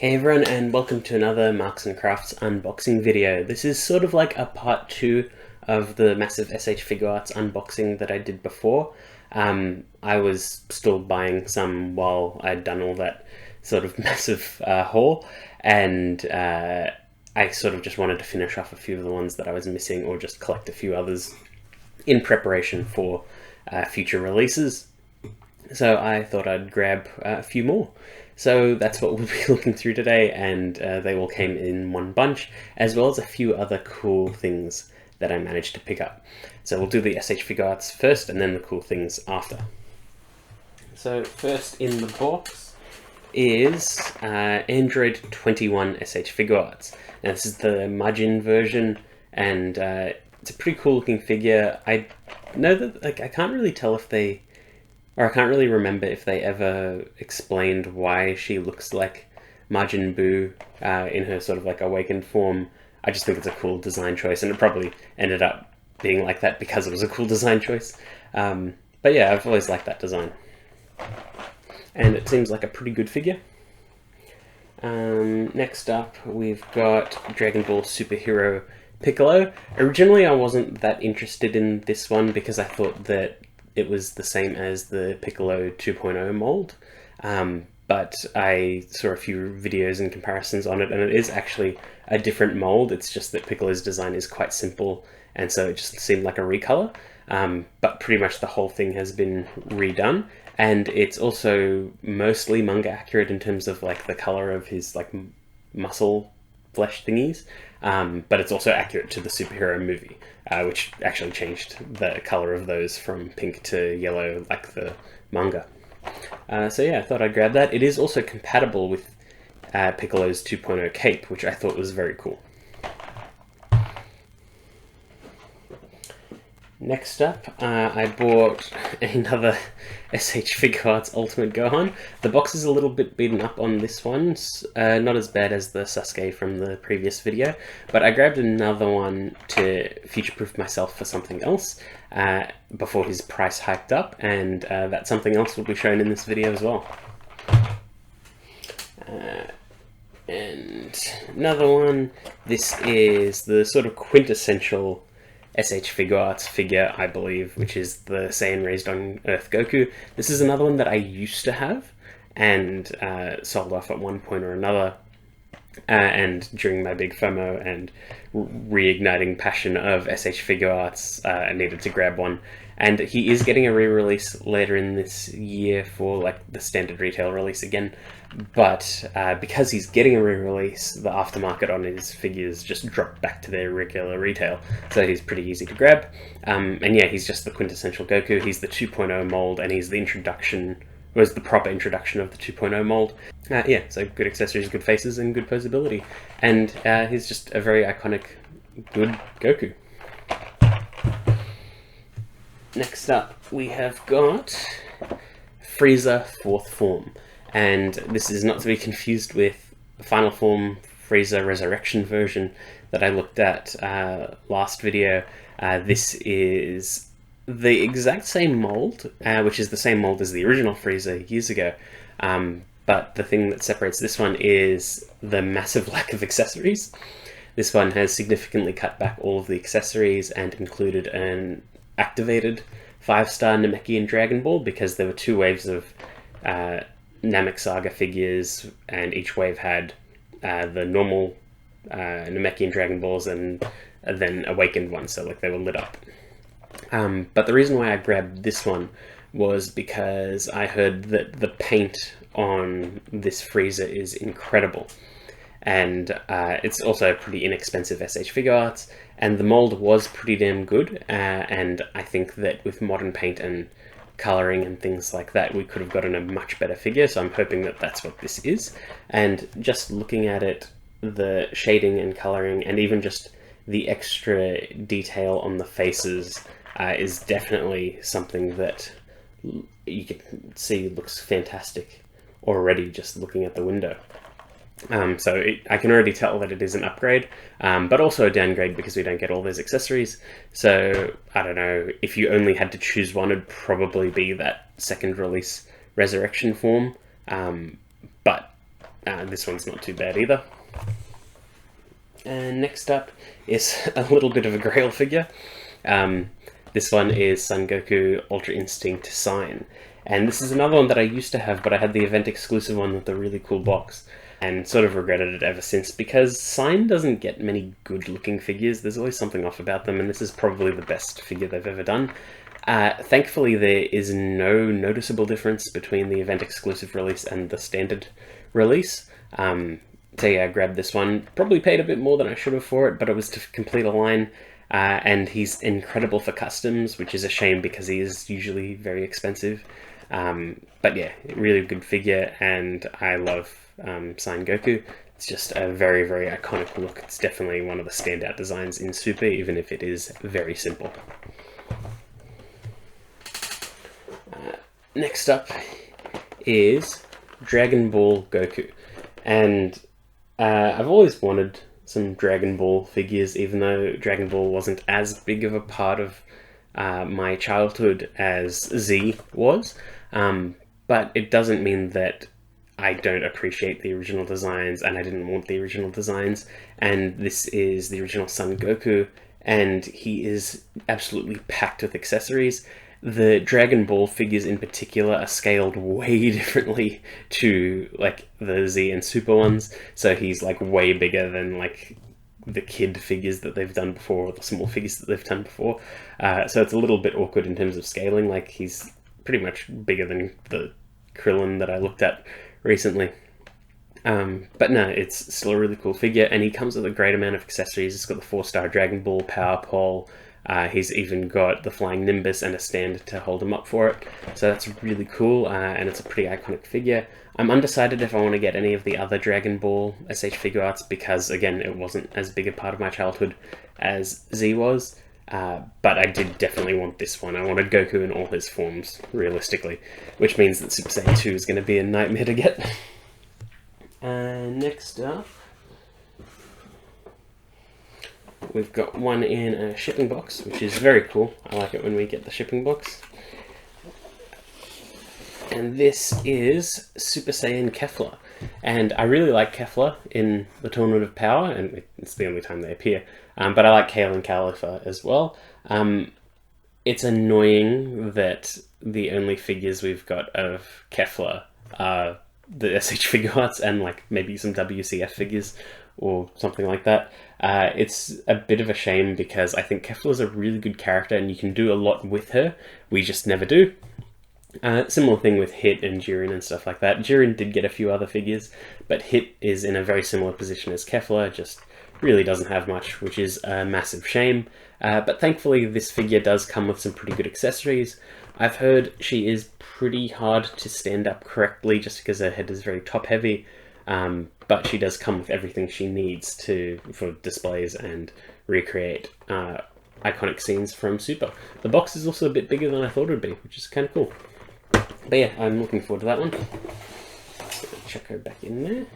Hey everyone, and welcome to another Marks and Crafts unboxing video. This is sort of like a part 2 of the massive SH Figuarts unboxing that I did before. I was still buying some while I'd done all that sort of massive haul, and I sort of just wanted to finish off a few of the ones that I was missing, or just collect a few others in preparation for future releases. So I thought I'd grab a few more. So that's what we'll be looking through today, and they all came in one bunch, as well as a few other cool things that I managed to pick up. So we'll do the SH Figuarts first, and then the cool things after. So first in the box is Android 21 SH Figuarts. Now this is the Majin version, and it's a pretty cool looking figure. I know that I can't really tell if they... Or I can't really remember if they ever explained why she looks like Majin Buu in her sort of like awakened form. I just think it's a cool design choice, and it probably ended up being like that because it was a cool design choice. But yeah, I've always liked that design. And it seems like a pretty good figure. Next up, we've got Dragon Ball Superhero Piccolo. Originally, I wasn't that interested in this one because I thought that it was the same as the Piccolo 2.0 mold, but I saw a few videos and comparisons on it, and it is actually a different mold. It's just that Piccolo's design is quite simple, and so it just seemed like a recolor, but pretty much the whole thing has been redone, and it's also mostly manga accurate in terms of like the color of his like muscle flesh thingies, but it's also accurate to the superhero movie, which actually changed the color of those from pink to yellow like the manga. So yeah, I thought I'd grab that. It is also compatible with Piccolo's 2.0 cape, which I thought was very cool. Next up, I bought another SH Figuarts Ultimate Gohan. The box is a little bit beaten up on this one, not as bad as the Sasuke from the previous video, but I grabbed another one to future-proof myself for something else before his price hiked up, and that something else will be shown in this video as well. And another one, this is the sort of quintessential SH Figuarts figure, I believe, which is the Saiyan Raised on Earth Goku. This is another one that I used to have and sold off at one point or another, and during my big FOMO and reigniting passion of SH Figuarts, I needed to grab one. And he is getting a re-release later in this year for like the standard retail release again, but because he's getting a re-release, the aftermarket on his figures just dropped back to their regular retail, so he's pretty easy to grab. And yeah, he's just the quintessential Goku. He's the 2.0 mold, and he's the introduction, was the proper introduction of the 2.0 mold. Yeah, so good accessories, good faces, and good posability, and he's just a very iconic, good Goku. Next up, we have got Frieza 4th Form, and this is not to be confused with the Final Form Frieza Resurrection version that I looked at last video. This is the exact same mold, which is the same mold as the original Frieza years ago, but the thing that separates this one is the massive lack of accessories. This one has significantly cut back all of the accessories and included an activated 5-star Namekian Dragon Ball, because there were 2 waves of Namek Saga figures, and each wave had the normal Namekian Dragon Balls and then awakened ones, so like they were lit up. But the reason why I grabbed this one was because I heard that the paint on this Frieza is incredible, and it's also pretty inexpensive SH Figuarts, and the mold was pretty damn good, and I think that with modern paint and colouring and things like that, we could have gotten a much better figure, so I'm hoping that that's what this is. And just looking at it, the shading and colouring, and even just the extra detail on the faces is definitely something that you can see looks fantastic already just looking at the window. So I can already tell that it is an upgrade, but also a downgrade because we don't get all those accessories. So I don't know, if you only had to choose one, it'd probably be that second release Resurrection form. But This one's not too bad either. And next up is a little bit of a grail figure. This one is Son Goku Ultra Instinct Saiyan. And this is another one that I used to have, but I had the event exclusive one with the really cool box. And sort of regretted it ever since, because Saiyan doesn't get many good looking figures. There's always something off about them, and this is probably the best figure they've ever done. Thankfully, there is no noticeable difference between the event exclusive release and the standard release. So yeah, I grabbed this one. Probably paid a bit more than I should have for it, but it was to complete a line. And he's incredible for customs, which is a shame because he is usually very expensive. But yeah, really good figure, and I love Saiyan Goku. It's just a very, very iconic look. It's definitely one of the standout designs in Super, even if it is very simple. Next up is Dragon Ball Goku. And I've always wanted some Dragon Ball figures, even though Dragon Ball wasn't as big of a part of my childhood as Z was. But it doesn't mean that I don't appreciate the original designs, and I didn't want the original designs. And this is the original Son Goku, and he is absolutely packed with accessories. The Dragon Ball figures in particular are scaled way differently to like the Z and Super ones. So he's like way bigger than like the kid figures that they've done before, or the small figures that they've done before. So it's a little bit awkward in terms of scaling. Like he's pretty much bigger than the Krillin that I looked at recently. But no, it's still a really cool figure, and he comes with a great amount of accessories. It's got the 4-star Dragon Ball power pole. He's even got the flying Nimbus and a stand to hold him up for it. So that's really cool, and it's a pretty iconic figure. I'm undecided if I want to get any of the other Dragon Ball SH Figuarts, because again, it wasn't as big a part of my childhood as Z was. But I did definitely want this one. I wanted Goku in all his forms, realistically, which means that Super Saiyan 2 is going to be a nightmare to get. Next up, we've got one in a shipping box, which is very cool. I like it when we get the shipping box. And this is Super Saiyan Kefla. And I really like Kefla in the Tournament of Power, and it's the only time they appear. But I like Kale and Califa as well. It's annoying that the only figures we've got of Kefla are the SH Figuarts and like maybe some WCF figures or something like that. It's a bit of a shame because I think Kefla is a really good character and you can do a lot with her. We just never do. Similar thing with Hit and Jiren and stuff like that. Jiren did get a few other figures, but Hit is in a very similar position as Kefla, just really doesn't have much, which is a massive shame. But thankfully this figure does come with some pretty good accessories. I've heard she is pretty hard to stand up correctly just because her head is very top heavy, but she does come with everything she needs for displays and recreate iconic scenes from Super. The box is also a bit bigger than I thought it would be, which is kind of cool. But yeah, I'm looking forward to that one. Chuck her back in there.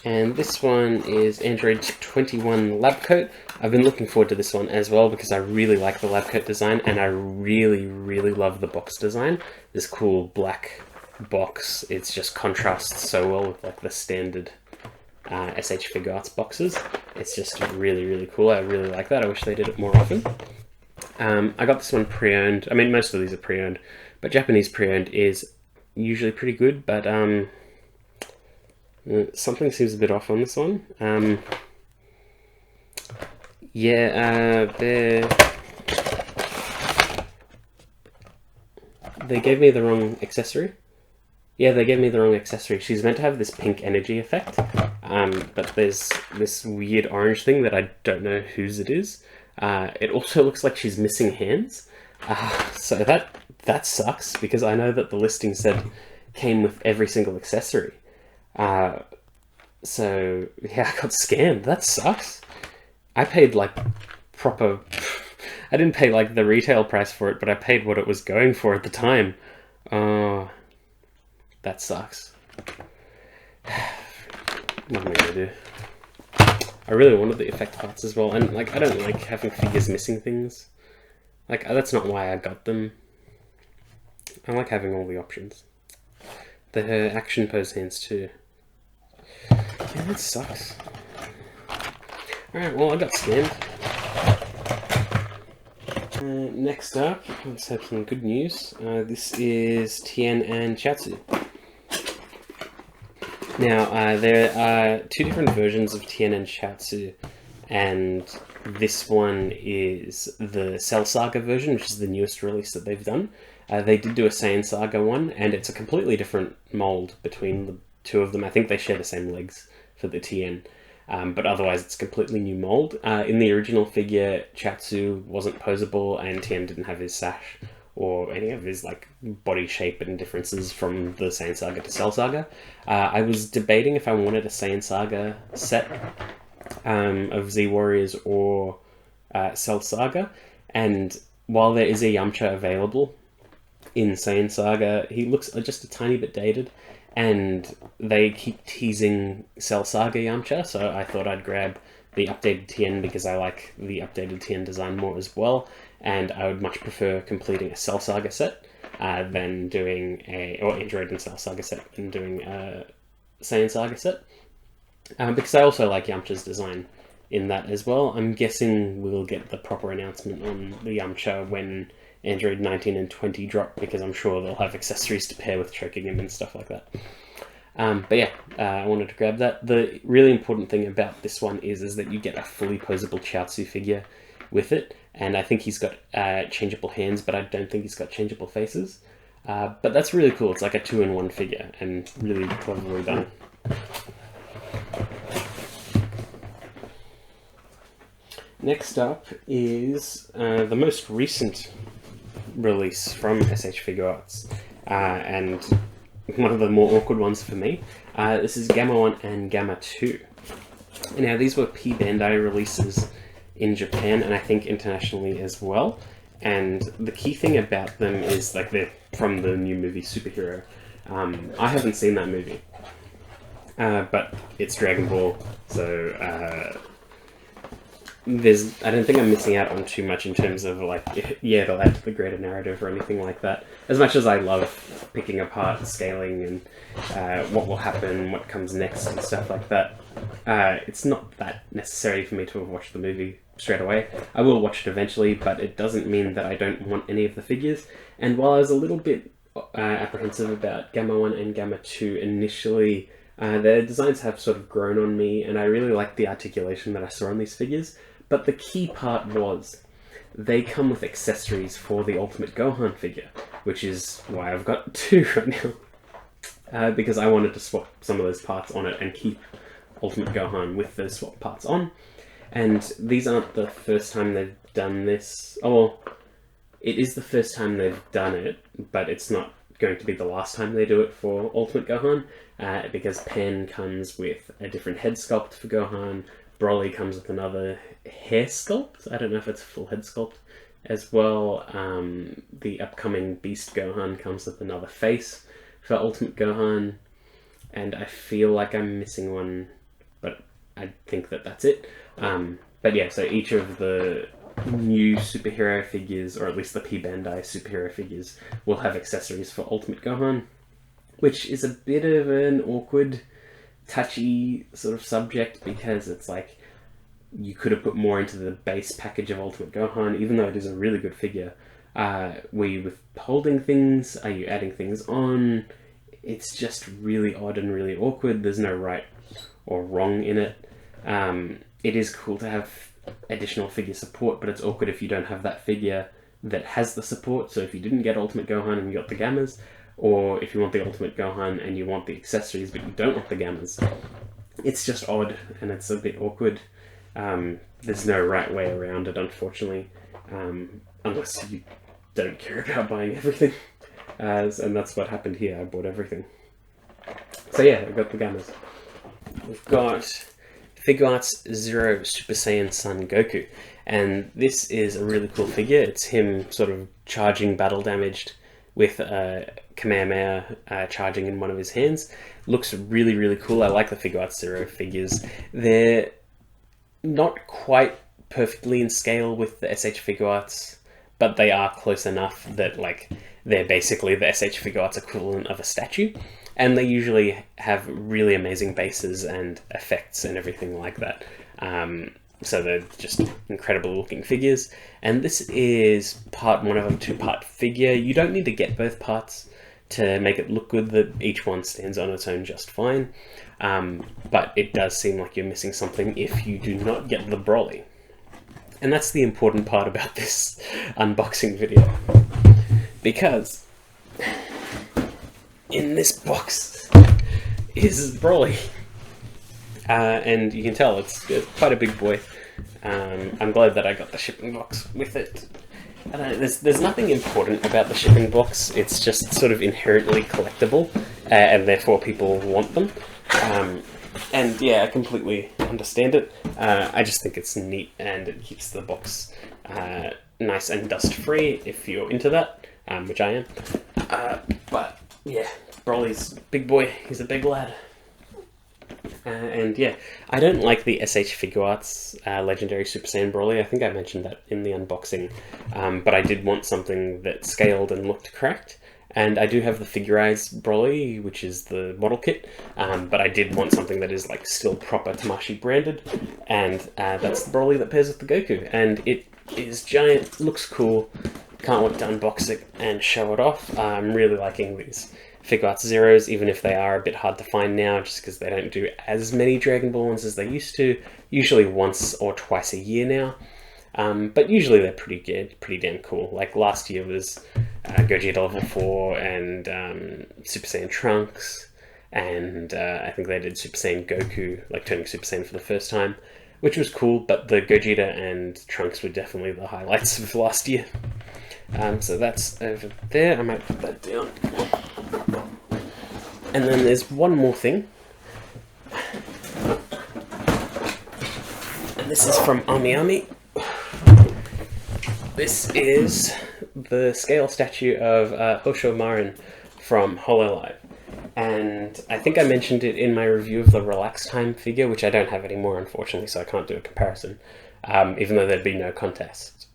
And this one is Android 21 Lab Coat. I've been looking forward to this one as well because I really like the Lab Coat design, and I really, really love the box design. This cool black box, it's just contrasts so well with like the standard SH Figuarts boxes. It's just really, really cool. I really like that. I wish they did it more often. I got this one pre-owned. I mean, most of these are pre-owned, but Japanese pre-owned is usually pretty good, but something seems a bit off on this one. They gave me the wrong accessory. Yeah, they gave me the wrong accessory. She's meant to have this pink energy effect, but there's this weird orange thing that I don't know whose it is. It also looks like she's missing hands, so that sucks, because I know that the listing said came with every single accessory. So yeah, I got scammed. That sucks. I paid like proper... I didn't pay like the retail price for it, but I paid what it was going for at the time. That sucks. What am I gonna do? I really wanted the effect parts as well, and like I don't like having figures missing things. Like that's not why I got them. I like having all the options. her action pose hands too. Yeah, that sucks. Alright, well, I got scammed. Next up, let's have some good news. This is Tien and Chiaotzu. Now, there are two different versions of Tien and Chiaotzu, and this one is the Cell Saga version, which is the newest release that they've done. They did do a Saiyan Saga one, and it's a completely different mold between the two of them. I think they share the same legs for the Tien, but otherwise it's a completely new mold. In the original figure, Chiaotzu wasn't posable, and Tien didn't have his sash or any of his like body shape and differences from the Saiyan Saga to Cell Saga. I was debating if I wanted a Saiyan Saga set of Z Warriors or Cell Saga, and while there is a Yamcha available in Saiyan Saga, he looks just a tiny bit dated, and they keep teasing Cell Saga Yamcha, so I thought I'd grab the updated Tien because I like the updated Tien design more as well, and I would much prefer completing a Cell Saga set than doing or Android and Cell Saga set than doing a Saiyan Saga set. Because I also like Yamcha's design in that as well. I'm guessing we'll get the proper announcement on the Yamcha when Android 19 and 20 drop, because I'm sure they'll have accessories to pair with choking him and stuff like that. But yeah, I wanted to grab that. The really important thing about this one is that you get a fully posable Chiaotzu figure with it, and I think he's got changeable hands, but I don't think he's got changeable faces. But that's really cool. It's like a 2-in-1 figure, and really cleverly done. Next up is the most recent release from SH Figuarts, and one of the more awkward ones for me. This is Gamma 1 and Gamma 2. Now, these were P Bandai releases in Japan, and I think internationally as well. And the key thing about them is, like, they're from the new movie Superhero. I haven't seen that movie, but it's Dragon Ball, so I don't think I'm missing out on too much in terms of, like, yeah, they'll add to the greater narrative or anything like that. As much as I love picking apart, scaling, and what will happen, what comes next, and stuff like that, it's not that necessary for me to have watched the movie straight away. I will watch it eventually, but it doesn't mean that I don't want any of the figures. And while I was a little bit apprehensive about Gamma 1 and Gamma 2 initially, their designs have sort of grown on me, and I really like the articulation that I saw on these figures. But the key part was they come with accessories for the Ultimate Gohan figure, which is why I've got 2 right now. Because I wanted to swap some of those parts on it and keep Ultimate Gohan with those swap parts on. And these aren't the first time they've done this. Oh, well, it is the first time they've done it, but it's not going to be the last time they do it for Ultimate Gohan, because Pan comes with a different head sculpt for Gohan, Broly comes with another hair sculpt. I don't know if it's a full head sculpt as well. The upcoming Beast Gohan comes with another face for Ultimate Gohan, and I feel like I'm missing one, but I think that that's it. But yeah, so each of the new superhero figures, or at least the P Bandai superhero figures, will have accessories for Ultimate Gohan, which is a bit of an awkward, touchy sort of subject, because it's like you could have put more into the base package of Ultimate Gohan, even though it is a really good figure. Were you withholding things? Are you adding things on? It's just really odd and really awkward. There's no right or wrong in it. It is cool to have additional figure support, but it's awkward if you don't have that figure that has the support. So if you didn't get Ultimate Gohan and you got the Gammas, or if you want the Ultimate Gohan and you want the accessories but you don't want the Gammas, it's just odd and it's a bit awkward. There's no right way around it, unfortunately, unless you don't care about buying everything. And that's what happened here. I bought everything. So yeah, I got the Gammas. We've got Figuarts Zero Super Saiyan Son Goku, and this is a really cool figure. It's him sort of charging battle damaged with Kamehameha charging in one of his hands. Looks really, really cool. I like the Figuarts Zero figures. They're not quite perfectly in scale with the SH Figuarts, but they are close enough that, like, they're basically the SH Figuarts equivalent of a statue. and they usually have really amazing bases and effects and everything like that. So they're just incredible looking figures, and this is part one of a two-part figure. You don't need to get both parts to make it look good, that each one stands on its own just fine, but it does seem like you're missing something if you do not get the Broly. And that's the important part about this unboxing video, because in this box is Broly. And you can tell it's quite a big boy. I'm glad that I got the shipping box with it. There's nothing important about the shipping box. It's just sort of inherently collectible, and therefore people want them. And yeah, I completely understand it. I just think it's neat, and it keeps the box nice and dust-free if you're into that, which I am. But yeah, Broly's big boy. He's a big lad. And yeah, I don't like the SH Figuarts Legendary Super Saiyan Broly. I think I mentioned that in the unboxing, but I did want something that scaled and looked correct. And I do have the Figuarts Broly, which is the model kit, but I did want something that is like still proper Tamashii branded, and that's the Broly that pairs with the Goku. And it is giant, looks cool, can't wait to unbox it and show it off. I'm really liking these Figuarts Zeros, even if they are a bit hard to find now, just because they don't do as many Dragon Ball ones as they used to, usually once or twice a year now. But usually they're pretty good, pretty damn cool. Like last year was Gogeta Level 4 and Super Saiyan Trunks, and I think they did Super Saiyan Goku, like turning Super Saiyan for the first time, which was cool, but the Gogeta and Trunks were definitely the highlights of last year. So that's over there. I might put that down. And then there's one more thing. And this is from Ami. This is the scale statue of Hosho Marin from Hololive. And I think I mentioned it in my review of the Relax Time figure, which I don't have anymore, unfortunately, so I can't do a comparison, even though there'd be no contest.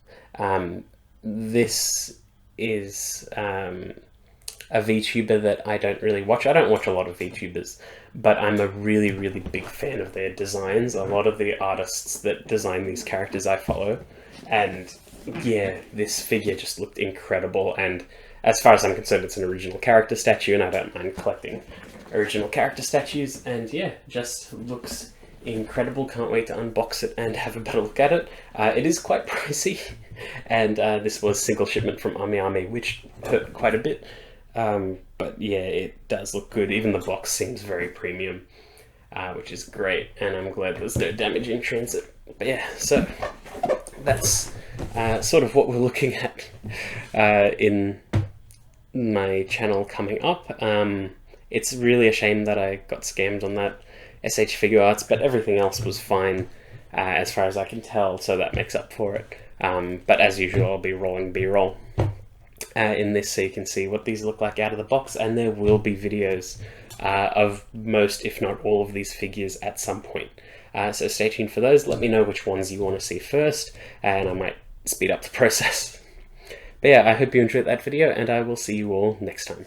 This is a VTuber that I don't really watch. I don't watch a lot of VTubers, but I'm a really, really big fan of their designs. A lot of the artists that design these characters I follow, and yeah, this figure just looked incredible, and as far as I'm concerned, it's an original character statue, and I don't mind collecting original character statues, and yeah, just looks incredible. Can't wait to unbox it and have a better look at it. It is quite pricey, and this was single shipment from Ami, which hurt quite a bit. But yeah, it does look good. Even the box seems very premium, which is great, and I'm glad there's no damage in transit. But yeah, so that's sort of what we're looking at in my channel coming up. It's really a shame that I got scammed on that SH Figuarts, but everything else was fine as far as I can tell, so that makes up for it. But as usual, I'll be rolling B-roll in this so you can see what these look like out of the box, and there will be videos of most, if not all, of these figures at some point. So stay tuned for those. Let me know which ones you want to see first, and I might speed up the process. But yeah, I hope you enjoyed that video, and I will see you all next time.